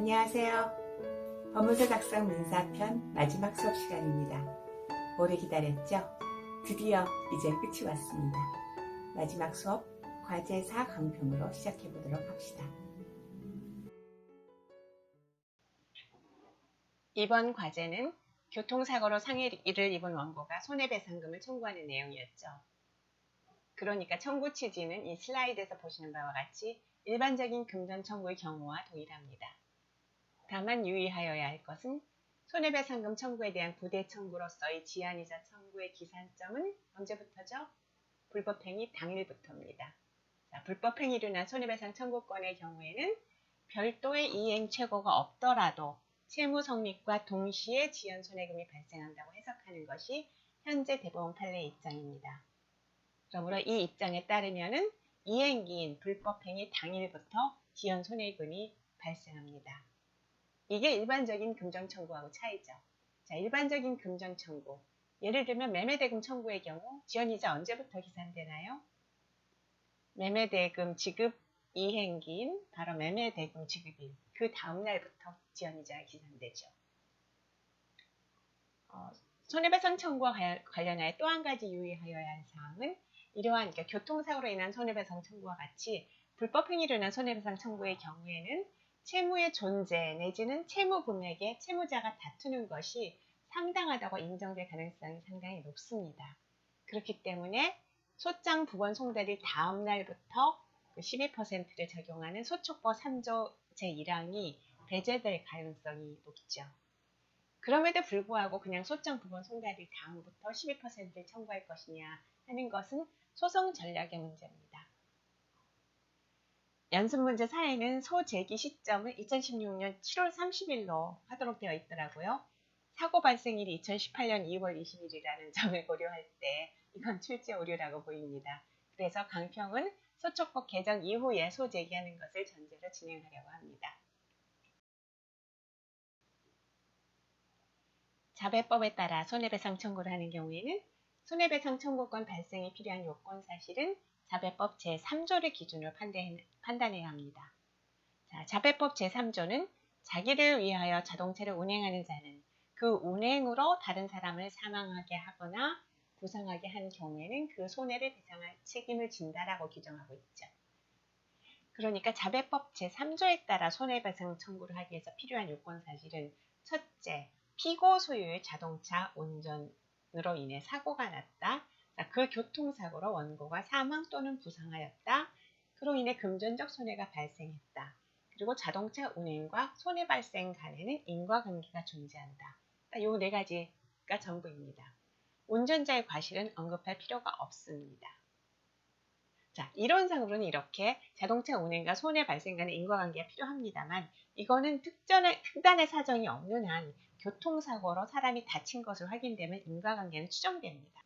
안녕하세요. 법문서 작성 민사편 마지막 수업 시간입니다. 오래 기다렸죠? 드디어 이제 끝이 왔습니다. 마지막 수업 과제 4 강평으로 시작해 보도록 합시다. 이번 과제는 교통사고로 상해를 입은 원고가 손해배상금을 청구하는 내용이었죠. 그러니까 청구 취지는 이 슬라이드에서 보시는 바와 같이 일반적인 금전 청구의 경우와 동일합니다. 다만 유의하여야 할 것은 손해배상금 청구에 대한 부대 청구로서의 지연이자 청구의 기산점은 언제부터죠? 불법행위 당일부터입니다. 불법행위로 인한 손해배상 청구권의 경우에는 별도의 이행 최고가 없더라도 채무 성립과 동시에 지연 손해금이 발생한다고 해석하는 것이 현재 대법원 판례의 입장입니다. 그러므로 이 입장에 따르면은 이행기인 불법행위 당일부터 지연 손해금이 발생합니다. 이게 일반적인 금전 청구하고 차이죠. 자, 일반적인 금전 청구. 예를 들면 매매대금 청구의 경우 지연이자 언제부터 기산되나요? 매매대금 지급 이행기인 바로 매매대금 지급일 그 다음날부터 지연이자가 기산되죠. 손해배상 청구와 관련하여 또 한 가지 유의하여야 할 사항은 이러한 교통사고로 인한 손해배상 청구와 같이 불법행위로 인한 손해배상 청구의 경우에는 채무의 존재 내지는 채무 금액에 채무자가 다투는 것이 상당하다고 인정될 가능성이 상당히 높습니다. 그렇기 때문에 소장 부권 송달일 다음 날부터 12%를 적용하는 소촉법 3조 제1항이 배제될 가능성이 높죠. 그럼에도 불구하고 그냥 소장 부권 송달일 다음부터 12%를 청구할 것이냐 하는 것은 소송 전략의 문제입니다. 연습문제 4에는 소제기 시점을 2016년 7월 30일로 하도록 되어 있더라고요. 사고 발생일이 2018년 2월 20일이라는 점을 고려할 때 이건 출제 오류라고 보입니다. 그래서 강평은 소촉법 개정 이후에 소제기하는 것을 전제로 진행하려고 합니다. 자배법에 따라 손해배상 청구를 하는 경우에는 손해배상 청구권 발생에 필요한 요건 사실은 자배법 제3조를 기준으로 판단해야 합니다. 자, 자배법 제3조는 자기를 위하여 자동차를 운행하는 자는 그 운행으로 다른 사람을 사망하게 하거나 부상하게 한 경우에는 그 손해를 배상할 책임을 진다라고 규정하고 있죠. 그러니까 자배법 제3조에 따라 손해배상 청구를 하기 위해서 필요한 요건 사실은 첫째, 피고 소유의 자동차 운전으로 인해 사고가 났다. 그 교통사고로 원고가 사망 또는 부상하였다. 그로 인해 금전적 손해가 발생했다. 그리고 자동차 운행과 손해 발생 간에는 인과관계가 존재한다. 이 네 가지가 전부입니다. 운전자의 과실은 언급할 필요가 없습니다. 자, 이론상으로는 이렇게 자동차 운행과 손해 발생 간의 인과관계가 필요합니다만 이거는 특단의 사정이 없는 한 교통사고로 사람이 다친 것으로 확인되면 인과관계는 추정됩니다.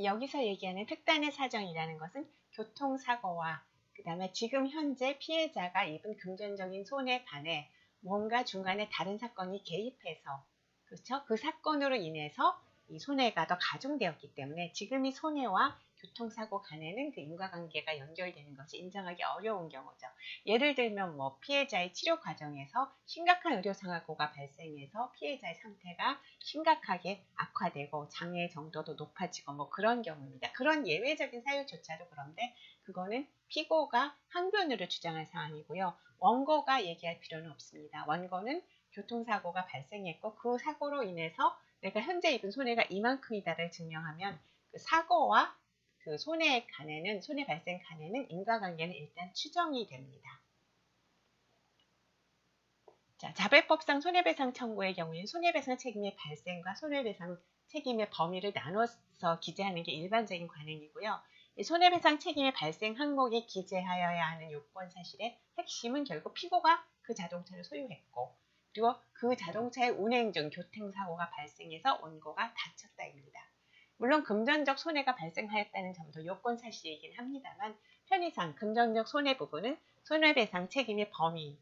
여기서 얘기하는 특단의 사정이라는 것은 교통사고와 그 다음에 지금 현재 피해자가 입은 금전적인 손해 간에 뭔가 중간에 다른 사건이 개입해서 그렇죠? 그 사건으로 인해서 이 손해가 더 가중되었기 때문에 지금 이 손해와 교통사고 간에는 그 인과관계가 연결되는 것이 인정하기 어려운 경우죠. 예를 들면 피해자의 치료 과정에서 심각한 의료사고가 발생해서 피해자의 상태가 심각하게 악화되고 장애 정도도 높아지고 그런 경우입니다. 그런 예외적인 사유조차도 그런데 그거는 피고가 항변으로 주장할 사안이고요. 원고가 얘기할 필요는 없습니다. 원고는 교통사고가 발생했고 그 사고로 인해서 내가 현재 입은 손해가 이만큼이다를 증명하면 그 사고와 그 손해 발생 간에는 인과관계는 일단 추정이 됩니다. 자, 자배법상 손해배상 청구의 경우에는 손해배상 책임의 발생과 손해배상 책임의 범위를 나눠서 기재하는 게 일반적인 관행이고요. 이 손해배상 책임의 발생 항목에 기재하여야 하는 요건 사실의 핵심은 결국 피고가 그 자동차를 소유했고 그리고 그 자동차의 운행 중 교통사고가 발생해서 원고가 다쳤다입니다. 물론 금전적 손해가 발생하였다는 점도 요건 사실이긴 합니다만 편의상 금전적 손해 부분은 손해배상 책임의 범위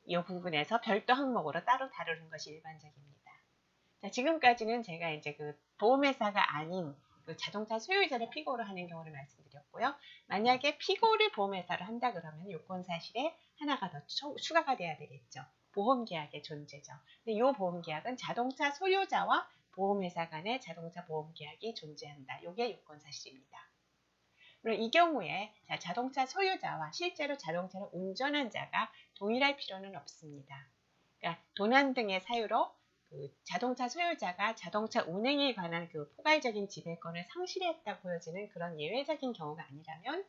이 부분에서 별도 항목으로 따로 다루는 것이 일반적입니다. 자, 지금까지는 제가 이제 그 보험회사가 아닌 그 자동차 소유자를 피고로 하는 경우를 말씀드렸고요. 만약에 피고를 보험회사로 한다 그러면 요건 사실에 하나가 더 추가가 돼야 되겠죠. 보험계약의 존재죠. 근데 이 보험계약은 자동차 소유자와 보험회사 간의 자동차 보험계약이 존재한다. 이게 요건사실입니다. 그리고 이 경우에 자동차 소유자와 실제로 자동차를 운전한 자가 동일할 필요는 없습니다. 그러니까 도난 등의 사유로 그 자동차 소유자가 자동차 운행에 관한 그 포괄적인 지배권을 상실했다 보여지는 그런 예외적인 경우가 아니라면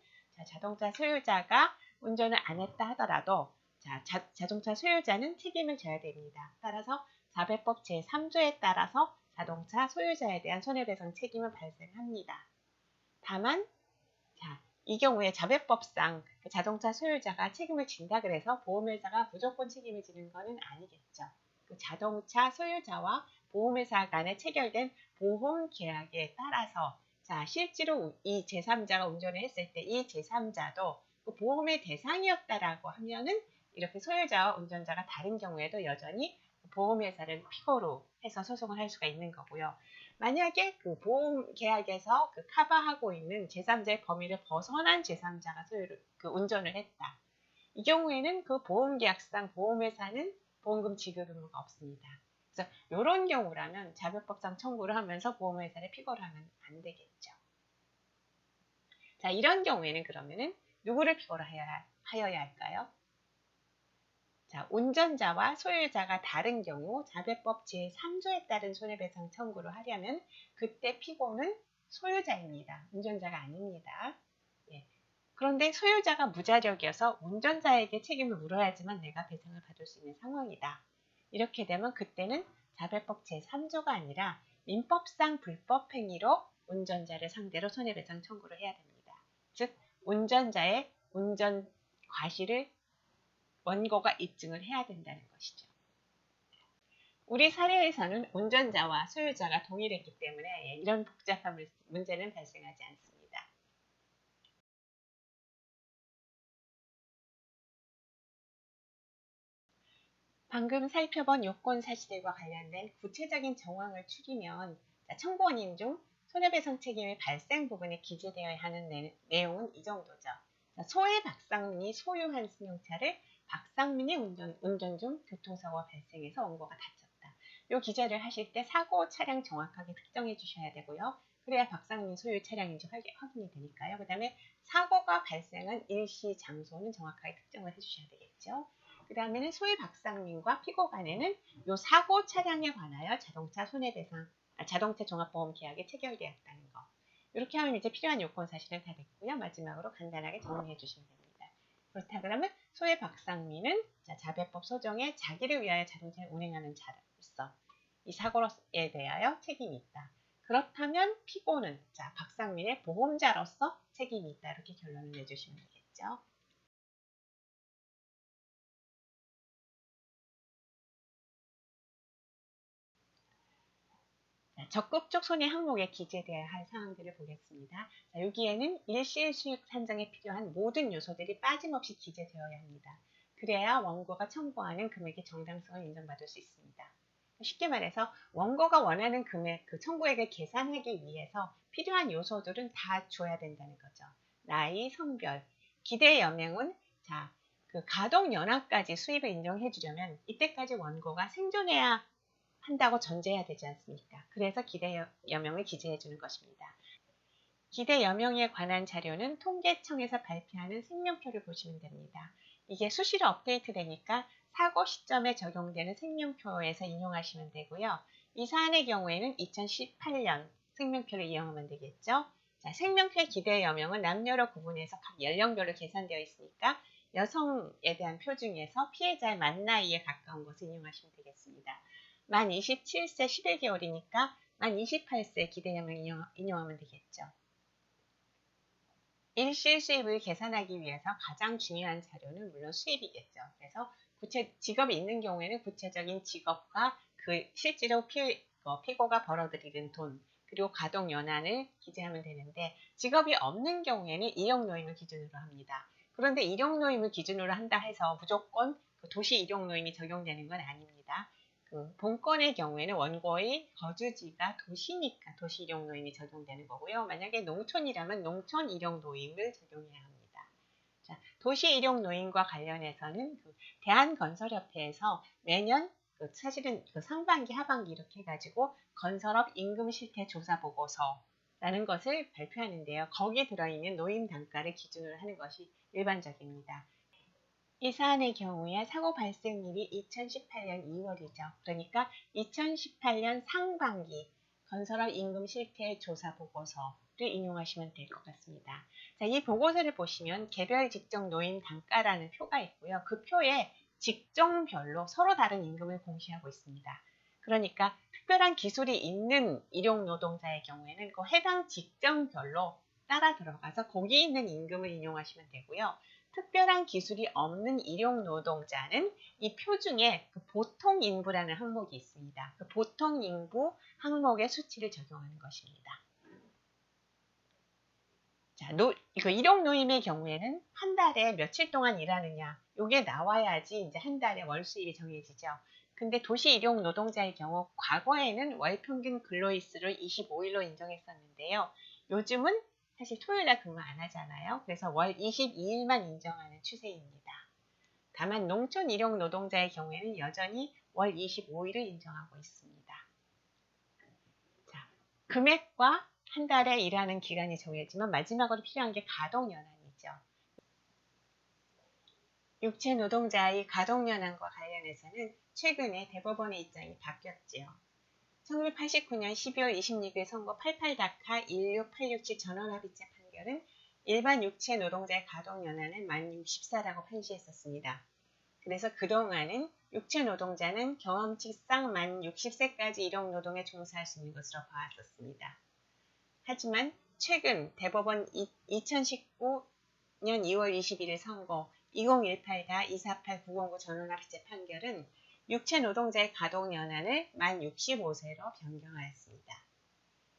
자동차 소유자가 운전을 안 했다 하더라도 자동차 소유자는 책임을 져야 됩니다. 따라서 자배법 제3조에 따라서 자동차 소유자에 대한 손해배상 책임은 발생합니다. 다만 이 경우에 자배법상 자동차 소유자가 책임을 진다 그래서 보험회사가 무조건 책임을 지는 것은 아니겠죠. 그 자동차 소유자와 보험회사 간에 체결된 보험계약에 따라서 실제로 이 제3자가 운전을 했을 때 이 제3자도 그 보험의 대상이었다라고 하면은 이렇게 소유자와 운전자가 다른 경우에도 여전히 보험회사를 피고로 해서 소송을 할 수가 있는 거고요. 만약에 그 보험계약에서 그 커버하고 있는 제3자의 범위를 벗어난 제3자가 그 운전을 했다. 이 경우에는 그 보험계약상 보험회사는 보험금 지급 의무가 없습니다. 그래서 이런 경우라면 자배법상 청구를 하면서 보험회사를 피고를 하면 안 되겠죠. 이런 경우에는 그러면은 누구를 피고를 하여야 할까요? 운전자와 소유자가 다른 경우 자배법 제3조에 따른 손해배상 청구를 하려면 그때 피고는 소유자입니다. 운전자가 아닙니다. 그런데 소유자가 무자력이어서 운전자에게 책임을 물어야지만 내가 배상을 받을 수 있는 상황이다. 이렇게 되면 그때는 자배법 제3조가 아니라 민법상 불법행위로 운전자를 상대로 손해배상 청구를 해야 됩니다. 즉 운전자의 운전 과실을 원고가 입증을 해야 된다는 것이죠. 우리 사례에서는 운전자와 소유자가 동일했기 때문에 이런 복잡한 문제는 발생하지 않습니다. 방금 살펴본 요건 사실들과 관련된 구체적인 정황을 추리면 청구원인 중 손해배상 책임의 발생 부분에 기재되어야 하는 내용은 이 정도죠. 소의 박상민이 소유한 승용차를 박상민이 운전 중 교통사고가 발생해서 원고가 다쳤다. 이 기재를 하실 때 사고 차량 정확하게 특정해 주셔야 되고요. 그래야 박상민 소유 차량인지 확인이 되니까요. 그 다음에 사고가 발생한 일시 장소는 정확하게 특정을 해 주셔야 되겠죠. 그 다음에는 소의 박상민과 피고 간에는 이 사고 차량에 관하여 자동차 손해배상, 자동차 종합보험 계약이 체결되었다는 거. 이렇게 하면 이제 필요한 요건 사실은 다 됐고요. 마지막으로 간단하게 정리해 주시면 됩니다. 그렇다 그러면 소의 박상민은 자배법 소정에 자기를 위하여 자동차를 운행하는 자로서 이 사고에 대하여 책임이 있다. 그렇다면 피고는 박상민의 보험자로서 책임이 있다. 이렇게 결론을 내주시면 되겠죠. 적극적 손해 항목에 기재되어야 할 사항들을 보겠습니다. 여기에는 일시수익 산정에 필요한 모든 요소들이 빠짐없이 기재되어야 합니다. 그래야 원고가 청구하는 금액의 정당성을 인정받을 수 있습니다. 쉽게 말해서 원고가 원하는 금액, 그 청구액을 계산하기 위해서 필요한 요소들은 다 줘야 된다는 거죠. 나이, 성별, 기대 여명은 그 가동 연하까지 수입을 인정해 주려면 이때까지 원고가 생존해야 한다고 전제해야 되지 않습니까? 그래서 기대 여명을 기재해 주는 것입니다. 기대 여명에 관한 자료는 통계청에서 발표하는 생명표를 보시면 됩니다. 이게 수시로 업데이트 되니까 사고 시점에 적용되는 생명표에서 인용하시면 되고요. 이 사안의 경우에는 2018년 생명표를 이용하면 되겠죠. 생명표의 기대 여명은 남녀로 구분해서 각 연령별로 계산되어 있으니까 여성에 대한 표 중에서 피해자의 만 나이에 가까운 것을 인용하시면 되겠습니다. 만 27세 11개월이니까 만 28세 기대여명 인용하면 되겠죠. 일시 수입을 계산하기 위해서 가장 중요한 자료는 물론 수입이겠죠. 그래서 직업이 있는 경우에는 구체적인 직업과 그 실제로 피고가 벌어들이는 돈, 그리고 가동 연한을 기재하면 되는데 직업이 없는 경우에는 이용노임을 기준으로 합니다. 그런데 이용노임을 기준으로 한다 해서 무조건 도시 이용노임이 적용되는 건 아닙니다. 그 본건의 경우에는 원고의 거주지가 도시니까 도시 일용 노임이 적용되는 거고요. 만약에 농촌이라면 농촌 일용 노임을 적용해야 합니다. 자, 도시일용노임과 관련해서는 대한건설협회에서 매년 사실은 상반기, 하반기 이렇게 해가지고 건설업 임금 실태 조사 보고서라는 것을 발표하는데요. 거기에 들어있는 노임 단가를 기준으로 하는 것이 일반적입니다. 이 사안의 경우에 사고 발생일이 2018년 2월이죠. 그러니까 2018년 상반기 건설업 임금 실태 조사 보고서를 인용하시면 될 것 같습니다. 자, 이 보고서를 보시면 개별 직종 노임 단가라는 표가 있고요. 그 표에 직종별로 서로 다른 임금을 공시하고 있습니다. 그러니까 특별한 기술이 있는 일용 노동자의 경우에는 그 해당 직종별로 따라 들어가서 거기 있는 임금을 인용하시면 되고요. 특별한 기술이 없는 일용 노동자는 이 표 중에 보통 인부라는 항목이 있습니다. 그 보통 인부 항목의 수치를 적용하는 것입니다. 자, 일용 노임의 경우에는 한 달에 며칠 동안 일하느냐, 이게 나와야지 이제 한 달에 월 수입이 정해지죠. 근데 도시 일용 노동자의 경우 과거에는 월 평균 근로일수를 25일로 인정했었는데요. 요즘은 사실 토요일날 근무 안 하잖아요. 그래서 월 22일만 인정하는 추세입니다. 다만 농촌 일용 노동자의 경우에는 여전히 월 25일을 인정하고 있습니다. 자, 금액과 한 달에 일하는 기간이 정해지만 마지막으로 필요한 게 가동연한이죠. 육체 노동자의 가동연한과 관련해서는 최근에 대법원의 입장이 바뀌었지요. 1989년 12월 26일 선고 88다카 16867 전원합의체 판결은 일반 육체 노동자의 가동연한은 만 64라고 판시했었습니다. 그래서 그동안은 육체 노동자는 경험칙상 만 60세까지 일용노동에 종사할 수 있는 것으로 봐왔었습니다. 하지만 최근 대법원 2019년 2월 21일 선고 2018-248909 전원합의체 판결은 육체 노동자의 가동연한을 만 65세로 변경하였습니다.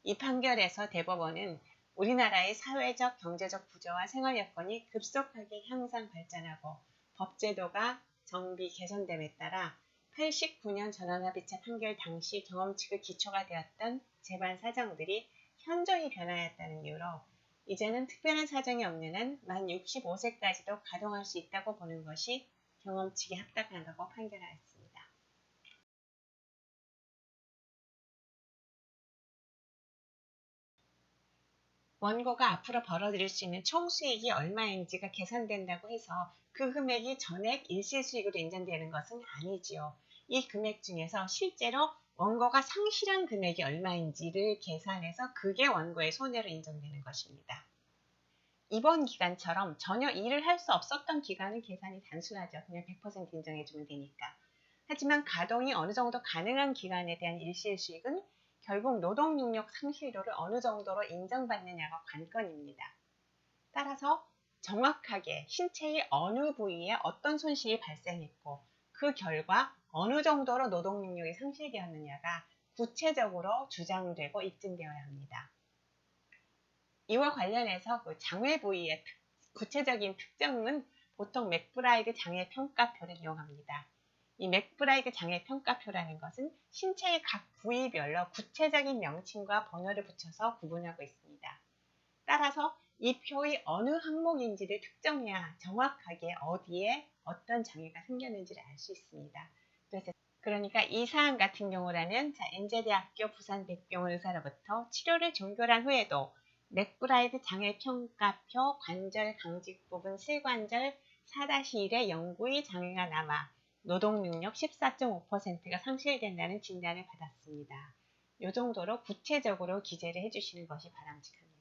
이 판결에서 대법원은 우리나라의 사회적, 경제적 구조와 생활 여건이 급속하게 향상 발전하고 법제도가 정비 개선됨에 따라 89년 전원합의체 판결 당시 경험칙의 기초가 되었던 재반 사정들이 현저히 변화했다는 이유로 이제는 특별한 사정이 없는 한 만 65세까지도 가동할 수 있다고 보는 것이 경험칙에 합당하다고 판결하였습니다. 원고가 앞으로 벌어들일 수 있는 총수익이 얼마인지가 계산된다고 해서 그 금액이 전액 일시수익으로 인정되는 것은 아니지요. 이 금액 중에서 실제로 원고가 상실한 금액이 얼마인지를 계산해서 그게 원고의 손해로 인정되는 것입니다. 이번 기간처럼 전혀 일을 할 수 없었던 기간은 계산이 단순하죠. 그냥 100% 인정해주면 되니까. 하지만 가동이 어느 정도 가능한 기간에 대한 일시수익은 결국 노동능력 상실도를 어느 정도로 인정받느냐가 관건입니다. 따라서 정확하게 신체의 어느 부위에 어떤 손실이 발생했고 그 결과 어느 정도로 노동능력이 상실되었느냐가 구체적으로 주장되고 입증되어야 합니다. 이와 관련해서 그 장외 부위의 구체적인 특정은 보통 맥브라이드 장애평가표를 이용합니다. 이 맥브라이드 장애평가표라는 것은 신체의 각 부위별로 구체적인 명칭과 번호를 붙여서 구분하고 있습니다. 따라서 이 표의 어느 항목인지를 특정해야 정확하게 어디에 어떤 장애가 생겼는지를 알 수 있습니다. 그러니까 이 사안 같은 경우라면 엔제대학교 부산백병원 의사로부터 치료를 종결한 후에도 맥브라이드 장애평가표 관절 강직 부분 실관절 4-1의 영구의 장애가 남아 노동능력 14.5%가 상실된다는 진단을 받았습니다. 이 정도로 구체적으로 기재를 해주시는 것이 바람직합니다.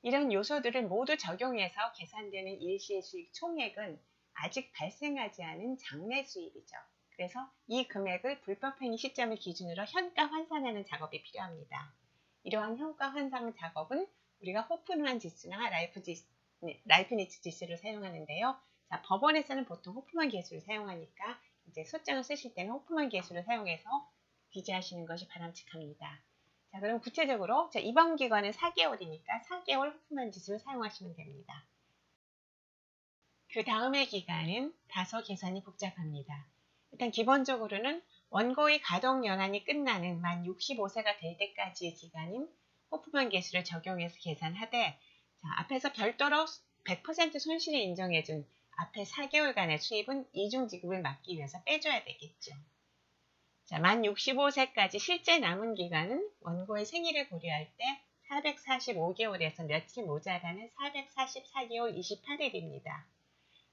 이런 요소들을 모두 적용해서 계산되는 일시수익 총액은 아직 발생하지 않은 장래 수입이죠. 그래서 이 금액을 불법행위 시점을 기준으로 현가 환산하는 작업이 필요합니다. 이러한 현가 환산 작업은 우리가 호프만 지수나 라이프니츠 지수를 사용하는데요. 자, 법원에서는 보통 호프만 계수를 사용하니까 이제 소장을 쓰실 때는 호프만 계수를 사용해서 기재하시는 것이 바람직합니다. 자, 그럼 구체적으로 이번 기간은 4개월이니까 4개월 호프만 지수를 사용하시면 됩니다. 그 다음의 기간은 다소 계산이 복잡합니다. 일단 기본적으로는 원고의 가동연한이 끝나는 만 65세가 될 때까지의 기간인 호프만 계수를 적용해서 계산하되, 자, 앞에서 별도로 100% 손실을 인정해준 앞에 4개월간의 수입은 이중지급을 막기 위해서 빼줘야 되겠죠. 자, 만 65세까지 실제 남은 기간은 원고의 생일을 고려할 때 445개월에서 며칠 모자라는 444개월 28일입니다.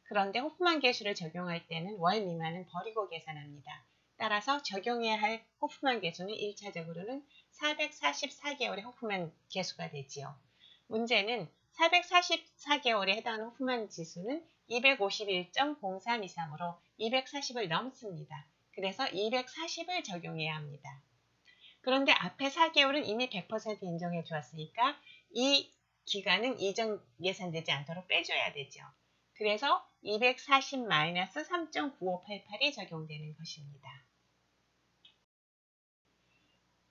그런데 호프만 계수를 적용할 때는 월 미만은 버리고 계산합니다. 따라서 적용해야 할 호프만 계수는 1차적으로는 444개월의 호프만 계수가 되지요. 문제는 444개월에 해당하는 호프만 지수는 251.0323으로 240을 넘습니다. 그래서 240을 적용해야 합니다. 그런데 앞에 4개월은 이미 100% 인정해 주었으니까 이 기간은 이전 예산되지 않도록 빼줘야 되죠. 그래서 240-3.9588이 적용되는 것입니다.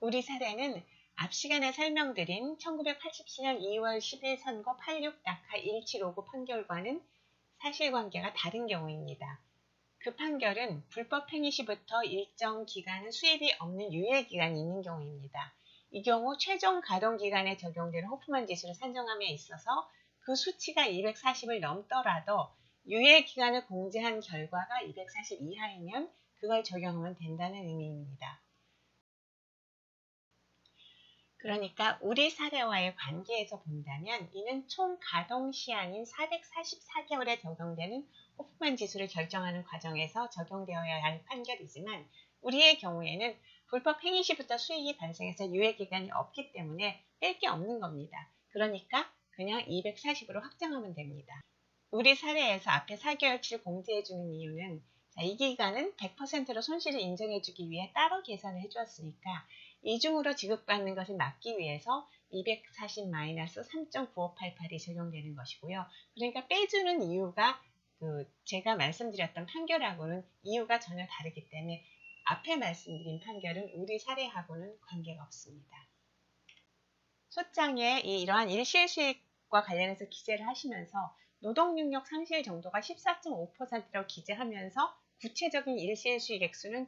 우리 사례는 앞 시간에 설명드린 1987년 2월 10일 선고 86-1759 판결과는 사실관계가 다른 경우입니다. 그 판결은 불법 행위 시부터 일정 기간은 수입이 없는 유예기간이 있는 경우입니다. 이 경우 최종 가동기간에 적용되는 호프만 지수를 산정함에 있어서 그 수치가 240을 넘더라도 유예기간을 공제한 결과가 240 이하이면 그걸 적용하면 된다는 의미입니다. 그러니까 우리 사례와의 관계에서 본다면 이는 총 가동 시한인 444개월에 적용되는 호프만 지수를 결정하는 과정에서 적용되어야 할 판결이지만 우리의 경우에는 불법 행위 시부터 수익이 발생해서 유예기간이 없기 때문에 뺄 게 없는 겁니다. 그러니까 그냥 240으로 확정하면 됩니다. 우리 사례에서 앞에 4개월치를 공제해주는 이유는 이 기간은 100%로 손실을 인정해주기 위해 따로 계산을 해주었으니까 이중으로 지급받는 것을 막기 위해서 240-3.9588이 적용되는 것이고요. 그러니까 빼주는 이유가 제가 말씀드렸던 판결하고는 이유가 전혀 다르기 때문에 앞에 말씀드린 판결은 우리 사례하고는 관계가 없습니다. 소장에 이러한 일실수익과 관련해서 기재를 하시면서 노동능력 상실 정도가 14.5%라고 기재하면서 구체적인 일실수익 액수는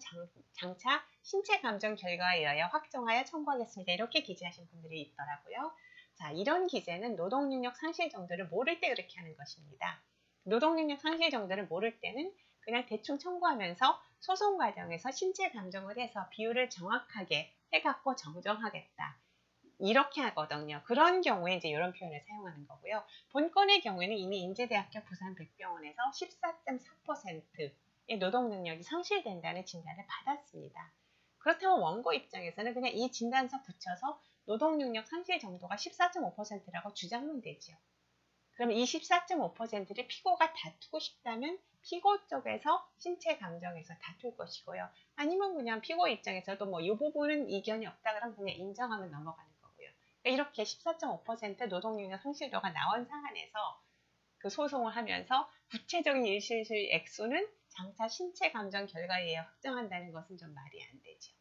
장차 신체 감정 결과에 의하여 확정하여 청구하겠습니다. 이렇게 기재하신 분들이 있더라고요. 자, 이런 기재는 노동능력 상실 정도를 모를 때 그렇게 하는 것입니다. 노동능력 상실 정도를 모를 때는 그냥 대충 청구하면서 소송 과정에서 신체 감정을 해서 비율을 정확하게 해갖고 정정하겠다. 이렇게 하거든요. 그런 경우에 이제 이런 표현을 사용하는 거고요. 본건의 경우에는 이미 인제대학교 부산백병원에서 14.4%의 노동능력이 상실된다는 진단을 받았습니다. 그렇다면 원고 입장에서는 그냥 이 진단서 붙여서 노동능력 상실 정도가 14.5%라고 주장하면 되죠. 그럼 이 14.5%를 피고가 다투고 싶다면 피고 쪽에서 신체 감정에서 다툴 것이고요. 아니면 그냥 피고 입장에서도 이 부분은 이견이 없다 그러면 그냥 인정하면 넘어가는 거고요. 그러니까 이렇게 14.5% 노동능력 상실도가 나온 사안에서 그 소송을 하면서 구체적인 일실수익 액수는 장차 신체 감정 결과에 의해 확정한다는 것은 좀 말이 안 되죠.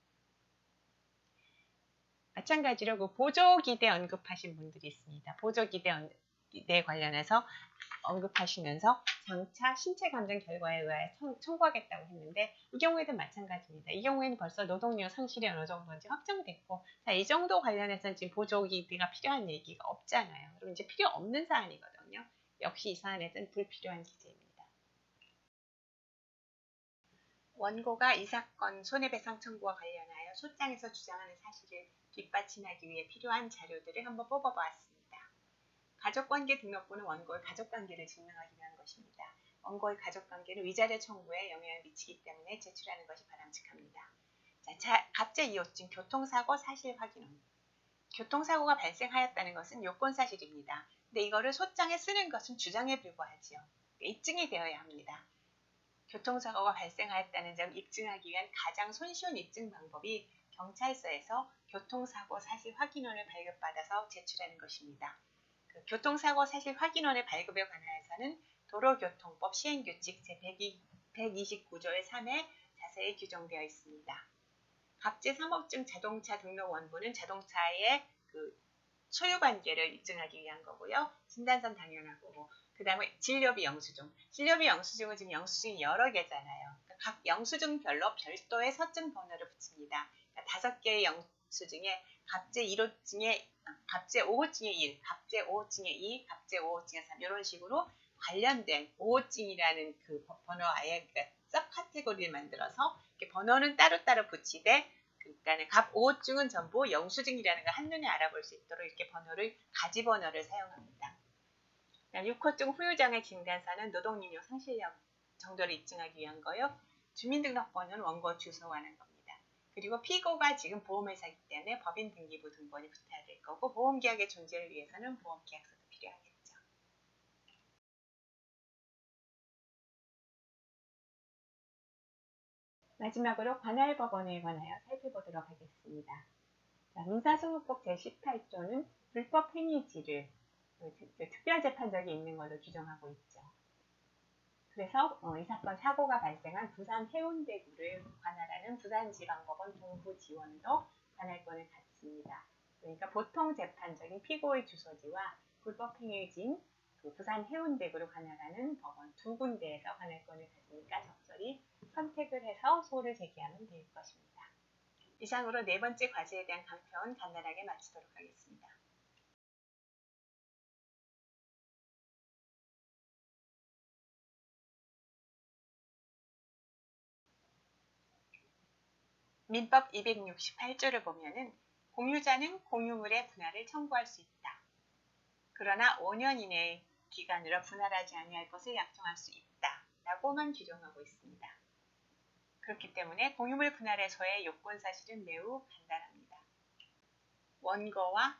마찬가지로 그 보조기대 언급하신 분들이 있습니다. 보조기대 관련해서 언급하시면서 장차 신체 감정 결과에 의하여 청구하겠다고 했는데 이 경우에도 마찬가지입니다. 이 경우에는 벌써 노동력 상실이 어느 정도인지 확정됐고 이 정도 관련해서는 지금 보조기대가 필요한 얘기가 없잖아요. 그럼 이제 필요 없는 사안이거든요. 역시 이 사안에서는 불필요한 기재입니다. 원고가 이 사건 손해배상 청구와 관련하여 소장에서 주장하는 사실을 뒷받침하기 위해 필요한 자료들을 한번 뽑아보았습니다. 가족관계 등록부는 원고의 가족관계를 증명하기 위한 것입니다. 원고의 가족관계는 위자료 청구에 영향을 미치기 때문에 제출하는 것이 바람직합니다. 갑재 이호증 교통사고 사실 확인원. 교통사고가 발생하였다는 것은 요건사실입니다. 근데 이거를 소장에 쓰는 것은 주장에 불과하지요. 입증이 되어야 합니다. 교통사고가 발생하였다는 점 입증하기 위한 가장 손쉬운 입증 방법이 경찰서에서 교통사고 사실 확인원을 발급받아서 제출하는 것입니다. 교통사고 사실 확인원의 발급에 관하여서는 도로교통법 시행규칙 제129조의 3에 자세히 규정되어 있습니다. 갑재3호증 자동차 등록 원본은 자동차의 소유관계를 입증하기 위한 거고요. 진단서는 당연하고 그 다음에 진료비 영수증. 진료비 영수증은 지금 영수증이 여러 개잖아요. 각 영수증별로 별도의 서증 번호를 붙입니다. 5개의 수 중에 갑제 1호증에 갑제 5호증의 1, 갑제 5호증의 2, 갑제 5호증의 3 이런 식으로 관련된 5호증이라는 그 번호와의 섭 카테고리를 만들어서 이렇게 번호는 따로따로 붙이되 그러니까는 갑 5호증은 전부 영수증이라는 걸 한눈에 알아볼 수 있도록 이렇게 번호를 가지 번호를 사용합니다. 6호증 후유장애 진단서는 노동능력 상실력 정도를 입증하기 위한 거요. 주민등록번호는 원고 주소와는 겁니다. 그리고 피고가 지금 보험회사이기 때문에 법인 등기부 등본이 붙어야 될 거고 보험계약의 존재를 위해서는 보험계약서도 필요하겠죠. 마지막으로 관할법원에 관하여 살펴보도록 하겠습니다. 자, 민사소송법 제18조는 불법 행위지를 특별재판적이 있는 걸로 규정하고 있죠. 그래서 이 사건 사고가 발생한 부산 해운대구를 관할하는 부산지방법원 동부지원으로 관할권을 갖습니다. 그러니까 보통 재판적인 피고의 주소지와 불법 행위지인 부산 해운대구를 관할하는 법원 두 군데에서 관할권을 가지니까 적절히 선택을 해서 소를 제기하면 될 것입니다. 이상으로 네 번째 과제에 대한 강평은 간단하게 마치도록 하겠습니다. 민법 268조를 보면은 공유자는 공유물의 분할을 청구할 수 있다. 그러나 5년 이내의 기간으로 분할하지 아니할 것을 약정할 수 있다. 라고만 규정하고 있습니다. 그렇기 때문에 공유물 분할에서의 요건사실은 매우 간단합니다. 원고와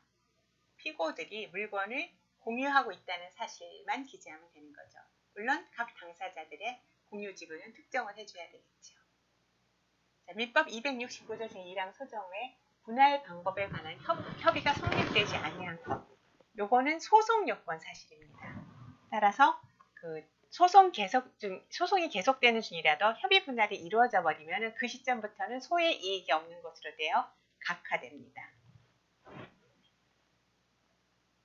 피고들이 물건을 공유하고 있다는 사실만 기재하면 되는 거죠. 물론 각 당사자들의 공유 지분은 특정을 해줘야 되겠죠. 자, 민법 269조 제1항 소정의 분할 방법에 관한 협의가 성립되지 아니한 것. 요거는 소송 요건 사실입니다. 따라서 소송이 계속되는 중이라도 협의 분할이 이루어져 버리면 그 시점부터는 소의 이익이 없는 것으로 되어 각하됩니다.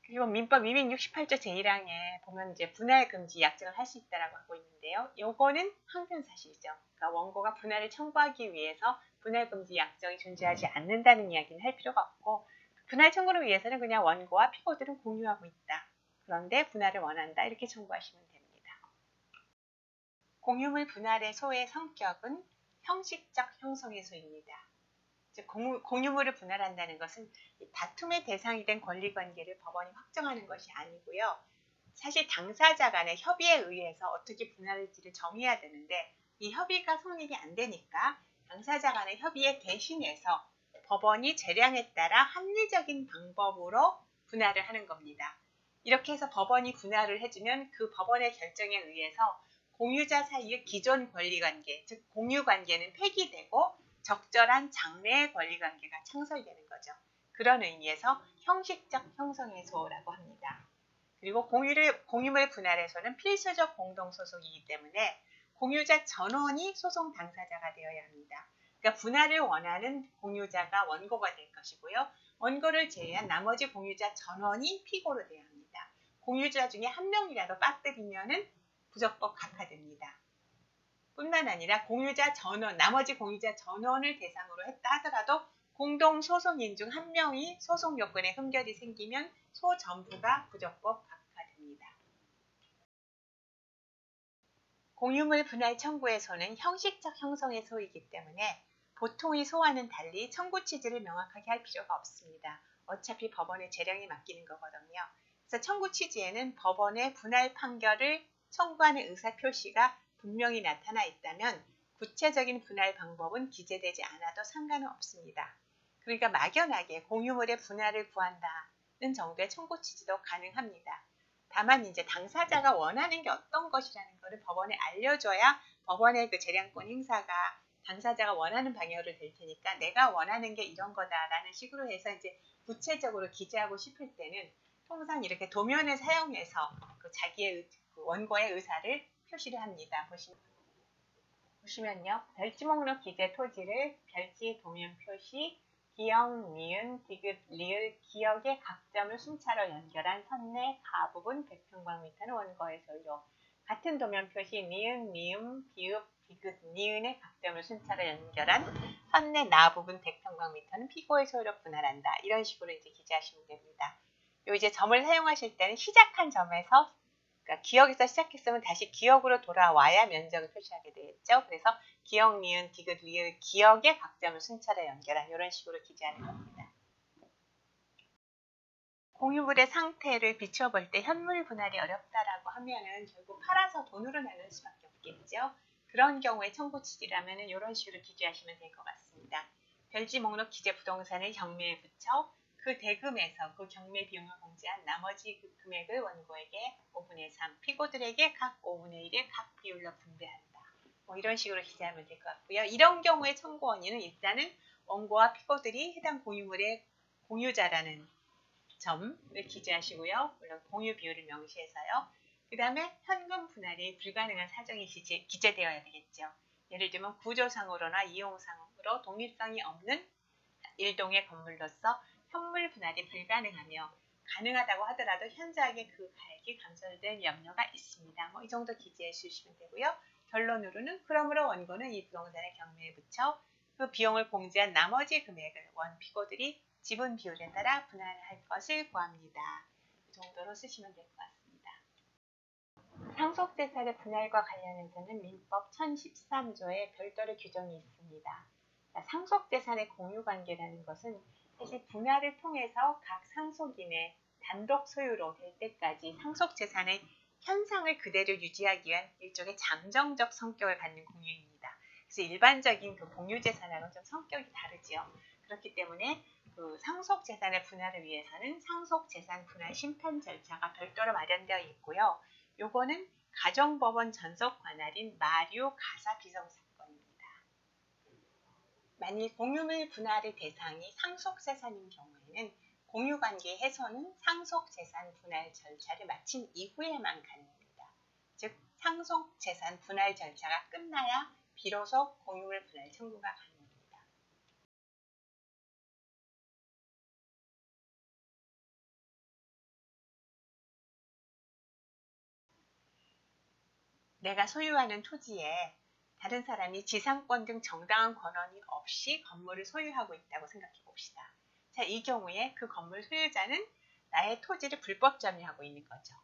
그리고 민법 268조 제1항에 보면 이제 분할 금지 약정을 할 수 있다라고 하고 있는데요. 요거는 항변 사실이죠. 그러니까 원고가 분할을 청구하기 위해서 분할 금지 약정이 존재하지 않는다는 이야기는 할 필요가 없고 분할 청구를 위해서는 그냥 원고와 피고들은 공유하고 있다. 그런데 분할을 원한다. 이렇게 청구하시면 됩니다. 공유물 분할의 소의 성격은 형식적 형성의 소입니다. 즉 공유물을 분할한다는 것은 다툼의 대상이 된 권리관계를 법원이 확정하는 것이 아니고요. 사실 당사자 간의 협의에 의해서 어떻게 분할할지를 정해야 되는데 이 협의가 성립이 안 되니까 당사자 간의 협의에 대신해서 법원이 재량에 따라 합리적인 방법으로 분할을 하는 겁니다. 이렇게 해서 법원이 분할을 해주면 그 법원의 결정에 의해서 공유자 사이의 기존 권리관계, 즉 공유관계는 폐기되고 적절한 장래의 권리관계가 창설되는 거죠. 그런 의미에서 형식적 형성의 소라고 합니다. 그리고 공유물 분할에서는 필수적 공동소송이기 때문에 공유자 전원이 소송 당사자가 되어야 합니다. 그러니까 분할을 원하는 공유자가 원고가 될 것이고요. 원고를 제외한 나머지 공유자 전원이 피고로 되어야 합니다. 공유자 중에 한 명이라도 빠뜨리면은 부적법 각하됩니다. 뿐만 아니라 나머지 공유자 전원을 대상으로 했다 하더라도 공동소송인 중 한 명이 소송 요건에 흠결이 생기면 소 전부가 부적법 각하됩니다. 공유물 분할 청구에서는 형식적 형성의 소이기 때문에 보통의 소와는 달리 청구 취지를 명확하게 할 필요가 없습니다. 어차피 법원의 재량에 맡기는 거거든요. 그래서 청구 취지에는 법원의 분할 판결을 청구하는 의사표시가 분명히 나타나 있다면 구체적인 분할 방법은 기재되지 않아도 상관은 없습니다. 그러니까 막연하게 공유물의 분할을 구한다는 정도의 청구 취지도 가능합니다. 다만 이제 당사자가 원하는 게 어떤 것이라는 것을 법원에 알려줘야 법원의 그 재량권 행사가 당사자가 원하는 방향으로 될 테니까 내가 원하는 게 이런 거다라는 식으로 해서 이제 구체적으로 기재하고 싶을 때는 통상 이렇게 도면을 사용해서 자기의 원고의 의사를 표시를 합니다. 보시면요. 별지 목록 기재 토지를 별지 도면 표시, 기역, 니은, 디귿, 리을, 기역의 각 점을 순차로 연결한 선내 가 부분 100평방미터는 원고의 소유로 같은 도면 표시 니은, 미음, 비읍, 디귿, 니은의 각점을 순차로 연결한 선내 나 부분 100평방미터는 피고의 소유로 분할한다. 이런 식으로 이제 기재하시면 됩니다. 요 이제 점을 사용하실 때는 시작한 점에서, 그러니까 기억에서 시작했으면 다시 기억으로 돌아와야 면적을 표시하게 되겠죠. 그래서 기억, 니은, 디귿, 리을, 기억의 각점을 순차로 연결한 이런 식으로 기재하는 겁니다. 공유물의 상태를 비춰볼 때 현물 분할이 어렵다라고 하면은 결국 팔아서 돈으로 나눌 수밖에 없겠죠. 그런 경우에 청구 취지라면은 이런 식으로 기재하시면 될 것 같습니다. 별지 목록 기재 부동산을 경매에 붙여 그 대금에서 그 경매 비용을 공제한 나머지 그 금액을 원고에게 5분의 3, 피고들에게 각 5분의 1의 각 비율로 분배한다. 뭐 이런 식으로 기재하면 될 것 같고요. 이런 경우에 청구 원인은 일단은 원고와 피고들이 해당 공유물의 공유자라는 점을 기재하시고요. 물론 공유 비율을 명시해서요. 그 다음에 현금 분할이 불가능한 사정이 기재되어야 되겠죠. 예를 들면 구조상으로나 이용상으로 독립성이 없는 일동의 건물로서 현물 분할이 불가능하며 가능하다고 하더라도 현저하게 그 가액이 감소될 염려가 있습니다. 뭐 이 정도 기재해 주시면 되고요. 결론으로는 그러므로 원고는 이 부동산의 경매에 붙여 그 비용을 공제한 나머지 금액을 원 피고들이 지분 비율에 따라 분할할 것을 구합니다. 이 정도로 쓰시면 될 것 같습니다. 상속재산의 분할과 관련해서는 민법 1013조에 별도로 규정이 있습니다. 상속재산의 공유관계라는 것은 사실 분할을 통해서 각 상속인의 단독 소유로 될 때까지 상속재산의 현상을 그대로 유지하기 위한 일종의 잠정적 성격을 갖는 공유입니다. 그래서 일반적인 그 공유재산하고는 좀 성격이 다르지요. 그렇기 때문에 그 상속재산의 분할을 위해서는 상속재산 분할 심판 절차가 별도로 마련되어 있고요. 요거는 가정법원 전속 관할인 마류 가사 비정 사건입니다. 만일 공유물 분할의 대상이 상속재산인 경우에는 공유관계 해소는 상속재산 분할 절차를 마친 이후에만 가능합니다. 즉 상속재산 분할 절차가 끝나야 비로소 공유물 분할 청구가 가능합니다. 내가 소유하는 토지에 다른 사람이 지상권 등 정당한 권한이 없이 건물을 소유하고 있다고 생각해 봅시다. 자, 이 경우에 그 건물 소유자는 나의 토지를 불법 점유하고 있는 거죠.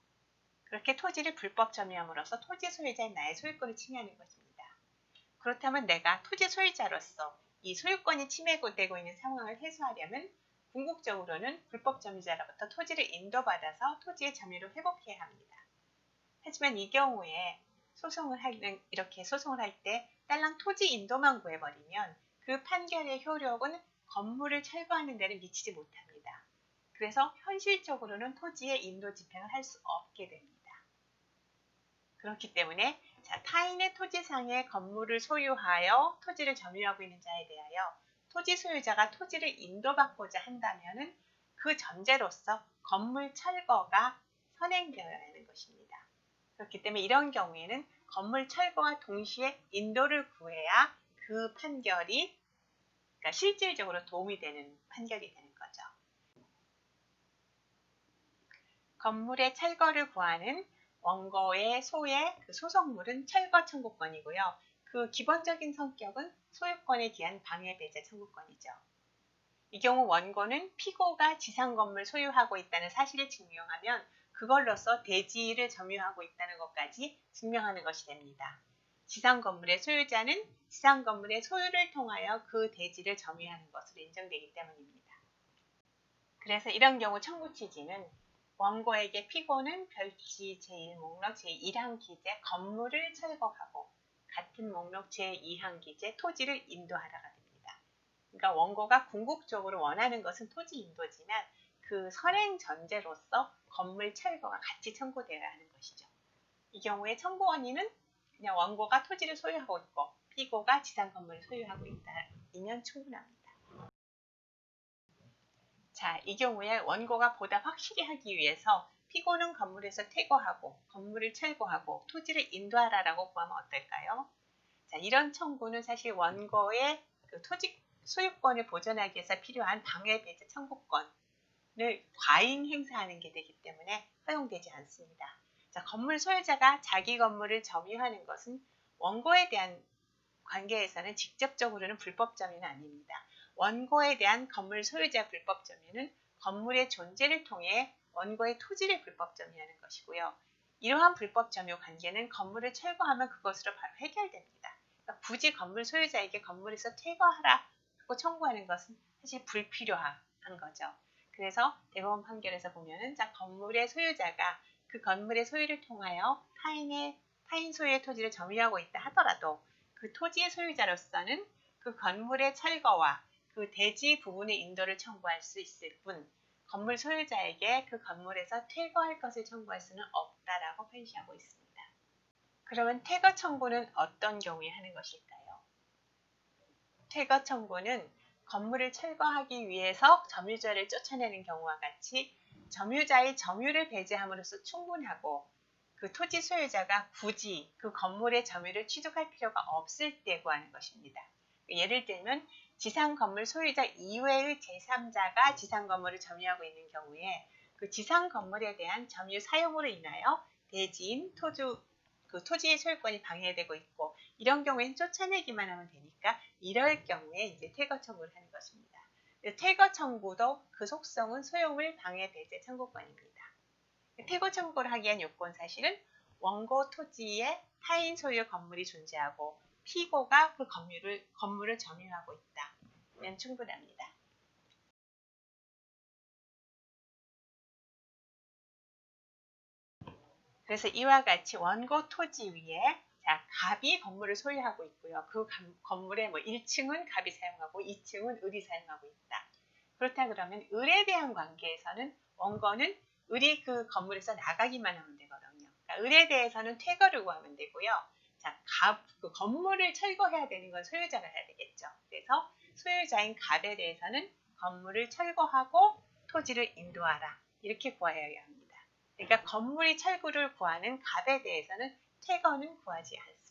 그렇게 토지를 불법 점유함으로써 토지 소유자인 나의 소유권을 침해하는 것입니다. 그렇다면 내가 토지 소유자로서 이 소유권이 침해되고 있는 상황을 해소하려면 궁극적으로는 불법 점유자로부터 토지를 인도받아서 토지의 점유를 회복해야 합니다. 하지만 이 경우에 이렇게 소송을 할 때 딸랑 토지 인도만 구해버리면 그 판결의 효력은 건물을 철거하는 데는 미치지 못합니다. 그래서 현실적으로는 토지의 인도 집행을 할 수 없게 됩니다. 그렇기 때문에 타인의 토지상에 건물을 소유하여 토지를 점유하고 있는 자에 대하여 토지 소유자가 토지를 인도받고자 한다면 그 전제로서 건물 철거가 선행되어야 하는 것입니다. 그렇기 때문에 이런 경우에는 건물 철거와 동시에 인도를 구해야 그 판결이 그러니까 실질적으로 도움이 되는 판결이 되는 거죠. 건물의 철거를 구하는 원고의 소의 그 소송물은 철거 청구권이고요. 그 기본적인 성격은 소유권에 대한 방해 배제 청구권이죠. 이 경우 원고는 피고가 지상 건물 소유하고 있다는 사실을 증명하면 그걸로써 대지를 점유하고 있다는 것까지 증명하는 것이 됩니다. 지상 건물의 소유자는 지상 건물의 소유를 통하여 그 대지를 점유하는 것으로 인정되기 때문입니다. 그래서 이런 경우 청구 취지는 원고에게 피고는 별지 제1목록 제1항 기재 건물을 철거하고 같은 목록 제2항 기재 토지를 인도하라가 됩니다. 그러니까 원고가 궁극적으로 원하는 것은 토지 인도지만 그 선행 전제로서 건물 철거가 같이 청구되어야 하는 것이죠. 이 경우에 청구 원인은 그냥 원고가 토지를 소유하고 있고 피고가 지상 건물을 소유하고 있다면 충분합니다. 자, 이 경우에 원고가 보다 확실히 하기 위해서 피고는 건물에서 퇴거하고 건물을 철거하고 토지를 인도하라라고 구하면 어떨까요? 자, 이런 청구는 사실 원고의 그 토지 소유권을 보존하기 위해서 필요한 방해 배제 청구권을 과잉 행사하는 게 되기 때문에 허용되지 않습니다. 자, 건물 소유자가 자기 건물을 점유하는 것은 원고에 대한 관계에서는 직접적으로는 불법 점유는 아닙니다. 원고에 대한 건물 소유자 불법 점유는 건물의 존재를 통해 원고의 토지를 불법 점유하는 것이고요. 이러한 불법 점유 관계는 건물을 철거하면 그것으로 바로 해결됩니다. 그러니까 굳이 건물 소유자에게 건물에서 퇴거하라고 청구하는 것은 사실 불필요한 거죠. 그래서 대법원 판결에서 보면은 건물의 소유자가 그 건물의 소유를 통하여 타인 소유의 토지를 점유하고 있다 하더라도 그 토지의 소유자로서는 그 건물의 철거와 그 대지 부분의 인도를 청구할 수 있을 뿐 건물 소유자에게 그 건물에서 퇴거할 것을 청구할 수는 없다라고 판시하고 있습니다. 그러면 퇴거 청구는 어떤 경우에 하는 것일까요? 퇴거 청구는 건물을 철거하기 위해서 점유자를 쫓아내는 경우와 같이 점유자의 점유를 배제함으로써 충분하고 그 토지 소유자가 굳이 그 건물의 점유를 취득할 필요가 없을 때 구하는 것입니다. 예를 들면 지상 건물 소유자 이외의 제3자가 지상 건물을 점유하고 있는 경우에 그 지상 건물에 대한 점유 사용으로 인하여 대지인 그 토지의 소유권이 방해되고 있고 이런 경우에는 쫓아내기만 하면 되니까 이럴 경우에 이제 퇴거 청구를 하는 것입니다. 퇴거 청구도 그 속성은 소유물 방해 배제 청구권입니다. 퇴거 청구를 하기 위한 요건 사실은 원고 토지에 타인 소유 건물이 존재하고 피고가 그 건물을 점유하고 있다면 충분합니다. 그래서 이와 같이 원고 토지 위에 갑이 건물을 소유하고 있고요. 그 건물의 1층은 갑이 사용하고 2층은 을이 사용하고 있다. 그렇다 그러면 을에 대한 관계에서는 원고는 을이 그 건물에서 나가기만 하면 되거든요. 그러니까 을에 대해서는 퇴거를 구하면 되고요. 그 건물을 철거해야 되는 건 소유자가 해야 되겠죠. 그래서 소유자인 갑에 대해서는 건물을 철거하고 토지를 인도하라. 이렇게 구하여야 합니다. 그러니까 건물이 철거를 구하는 갑에 대해서는 퇴거는 구하지 않습니다.